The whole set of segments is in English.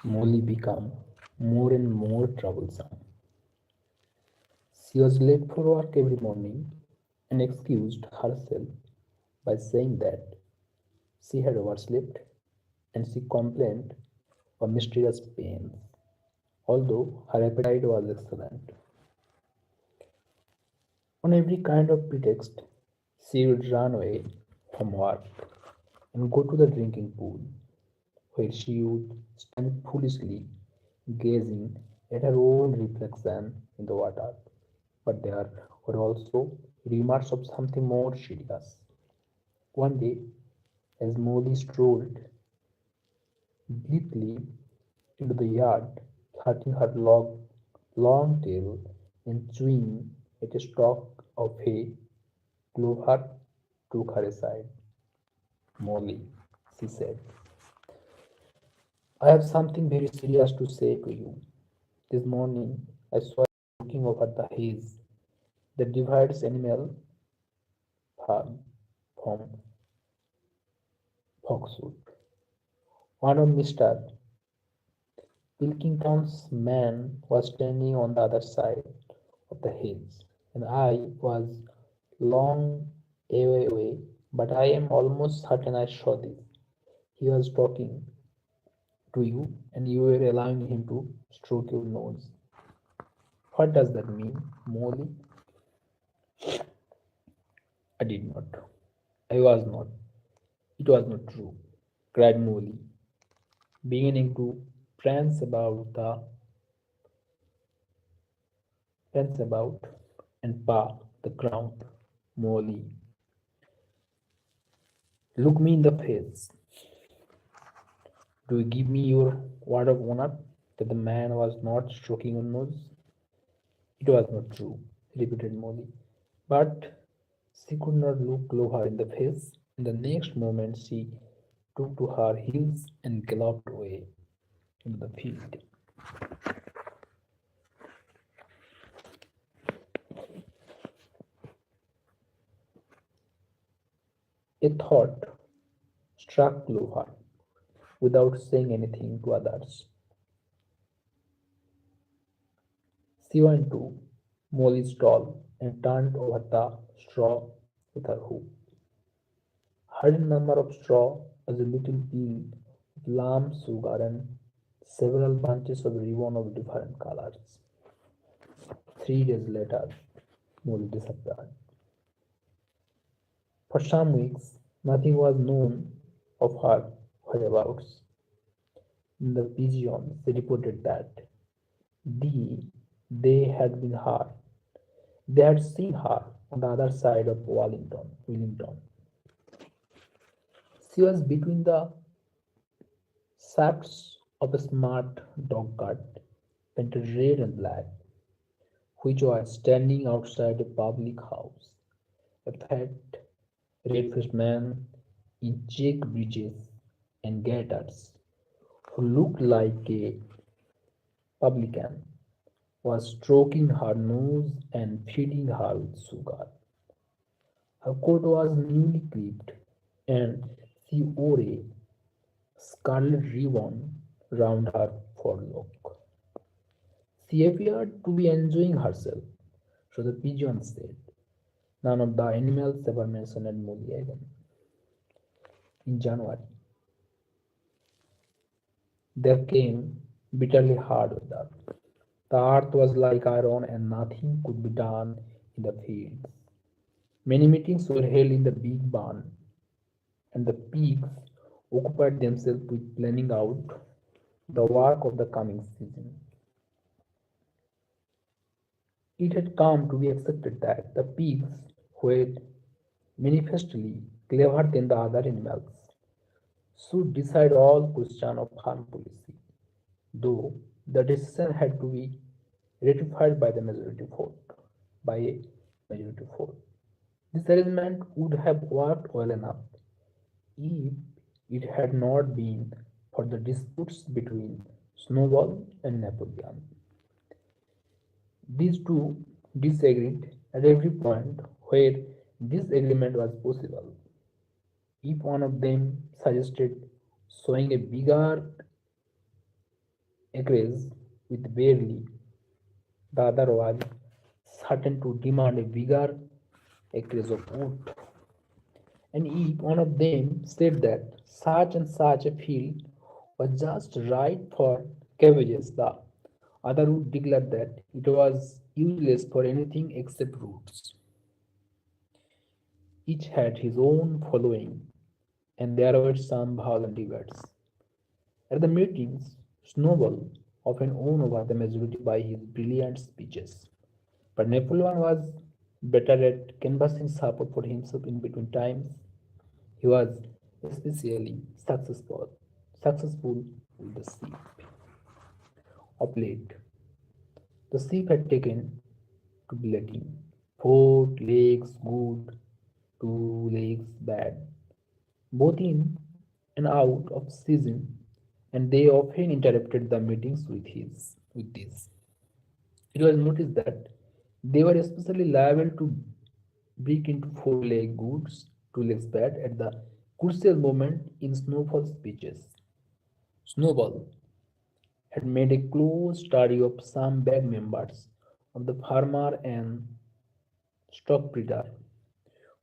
Molly became more and more troublesome. She was late for work every morning and excused herself by saying that she had overslept and she complained of mysterious pains, although her appetite was excellent. On every kind of pretext, she would run away from work and go to the drinking pool, where she would stand foolishly gazing at her own reflection in the water. But there were also rumors of something more serious. One day, as Molly strolled blithely into the yard, cutting her long tail and chewing at a stalk of hay, Clover took her aside. Molly, she said, I have something very serious to say to you. This morning I saw you looking over the haze that divides Animal Farm from Foxwood. One of Mr. Pilkington's men was standing on the other side of the hills, and I was long away, but I am almost certain I saw this. He was talking to you, and you were allowing him to stroke your nose. What does that mean, Molly? I did not. I was not. It was not true, cried Molly, beginning to prance about and paw the ground. Molly, look me in the face. Do you give me your word of honor that the man was not stroking your nose? It was not true, repeated Molly. But she could not look Clover in the face. In the next moment, she took to her heels and galloped away into the field. A thought struck Clover without saying anything to others. She went to Molly's stall and turned over the straw with her hook. Her number of straw was a little peel of lamb sugar and several bunches of ribbon of different colors. 3 days later, Molly disappeared. For some weeks, nothing was known of her whereabouts. In the pigeons, they reported that the, they had been her. They had seen her on the other side of Wellington. She was between the shafts of a smart dog cart painted red and black, which was standing outside a public house. A fat, red-faced man in check breeches and gaiters, who looked like a publican, was stroking her nose and feeding her with sugar. Her coat was newly clipped, and she wore a scarlet ribbon round her forelock. She appeared to be enjoying herself, so the pigeon said. None of the animals ever mentioned Molly again. In January, there came bitterly hard weather. The earth was like iron and nothing could be done in the fields. Many meetings were held in the big barn, and the pigs occupied themselves with planning out the work of the coming season. It had come to be accepted that the pigs were manifestly cleverer than the other animals should decide all questions of farm policy, though the decision had to be ratified by the majority vote by a majority vote. This arrangement would have worked well enough if it had not been for the disputes between Snowball and Napoleon. These two disagreed at every point where disagreement was possible. If one of them suggested showing a bigger agrees with barely, the other was certain to demand a bigger acreage of wood. And if one of them said that such and such a field was just right for cabbages, the other would declare that it was useless for anything except roots. Each had his own following, and there were some violent debates. At the meetings, Snowball often won over the majority by his brilliant speeches. But Napoleon was better at canvassing support for himself in between times. He was especially successful with the sheep. Of late, the sheep had taken to belating. 4 legs good, 2 legs bad, both in and out of season, and they often interrupted the meetings with this. It was noticed that they were especially liable to break into 4 leg goods, 2 legs bad at the crucial moment in Snowfall's speeches. Snowball had made a close study of some bad members of the farmer and stockbreeder,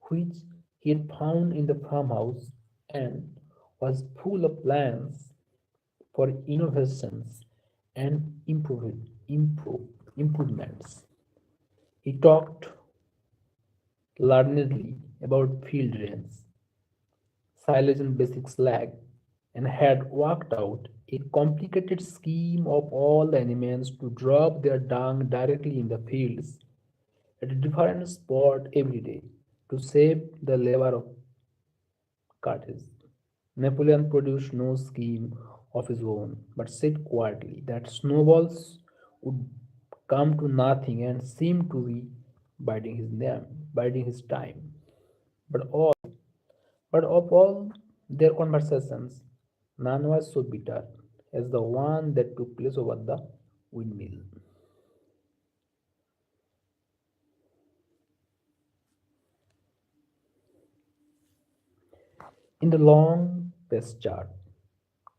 which he had found in the farmhouse, and was full of plans for innovations and improvements. He talked learnedly about field drains, silage and basic slag, and had worked out a complicated scheme of all the animals to drop their dung directly in the fields at a different spot every day to save the labor of cartage. Napoleon produced no scheme of his own, but said quietly that snowballs would come to nothing and seemed to be biding his time. But all but of all their conversations, none was so bitter as the one that took place over the windmill. In the long pasture,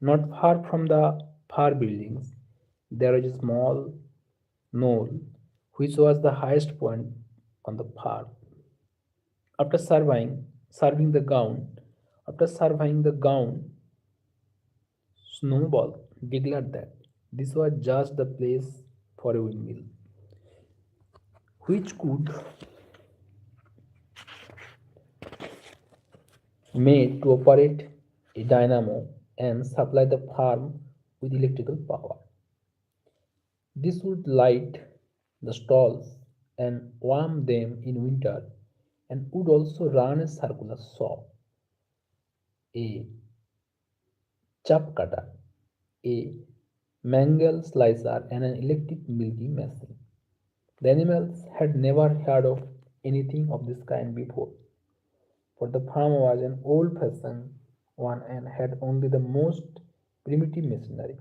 not far from the far buildings, there was a small knoll which was the highest point on the park. After surveying the ground, after surveying the ground, Snowball declared that this was just the place for a windmill, which could made to operate a dynamo and supply the farm with electrical power. This would light the stalls and warm them in winter, and would also run a circular saw, a chop cutter, a mangle slicer, and an electric milking machine. The animals had never heard of anything of this kind before, for the farm was an old-fashioned one and had only the most primitive machinery.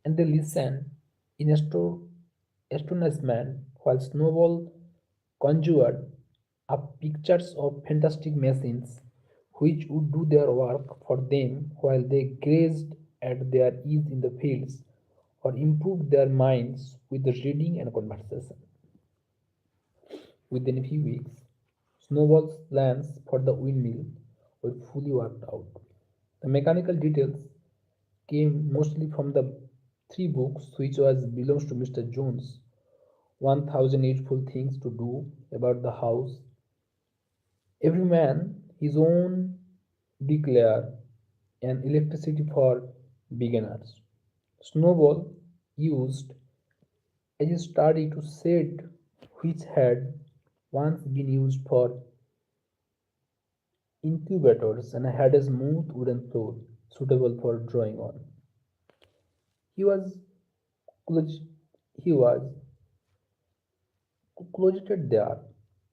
And they listened in astonishment while Snowball conjured up pictures of fantastic machines which would do their work for them while they grazed at their ease in the fields or improved their minds with reading and conversation. Within a few weeks, Snowball's plans for the windmill were fully worked out. The mechanical details came mostly from the 3 books which was belongs to Mr. Jones, 1008 things to do about the house. Every man his own declare and electricity for beginners. Snowball used as a study to shed which had once been used for incubators and had a smooth wooden floor suitable for drawing on. He was close- he was closeted there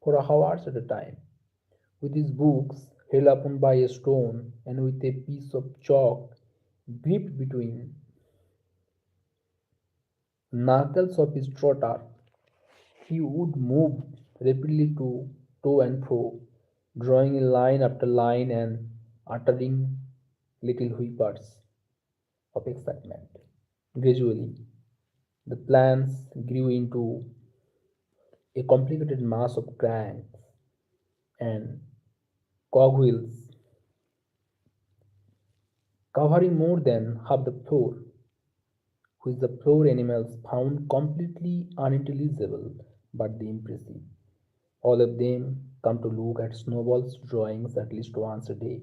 for hours at a time, with his books held upon by a stone and with a piece of chalk gripped between knuckles of his trotter. He would move rapidly to and fro, drawing a line after line and uttering little whimpers of excitement. Gradually, the plans grew into a complicated mass of cranks and cogwheels covering more than half the floor, which the floor animals found completely unintelligible but impressive. All of them come to look at Snowball's drawings at least once a day.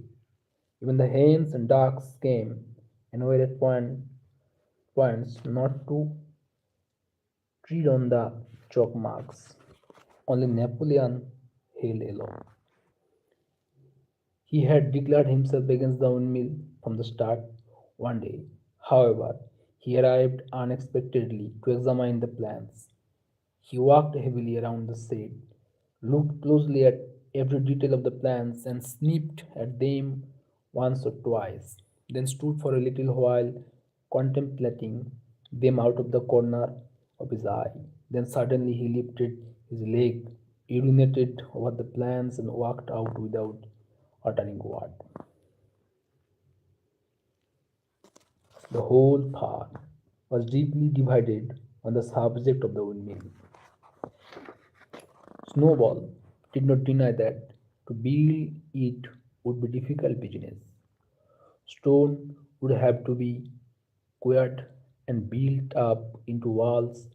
Even the hens and ducks came and were at points not to tread on the chalk marks. Only Napoleon held alone. He had declared himself against the windmill from the start one day. However, he arrived unexpectedly to examine the plans. He walked heavily around the shed, looked closely at every detail of the plans, and sniffed at them once or twice, then stood for a little while contemplating them out of the corner of his eye. Then suddenly he lifted his leg, urinated over the plans, and walked out without uttering a word. The whole park was deeply divided on the subject of the windmill. Snowball did not deny that to build it would be difficult business. Stone would have to be quarried and built up into walls.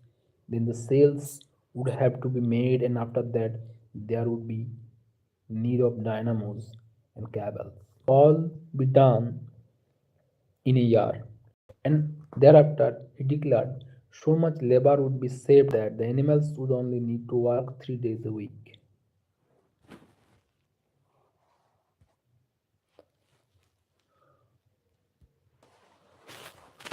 Then the sails would have to be made, and after that, there would be need of dynamos and cables. All be done in a year. And thereafter, he declared, so much labor would be saved that the animals would only need to work 3 days a week.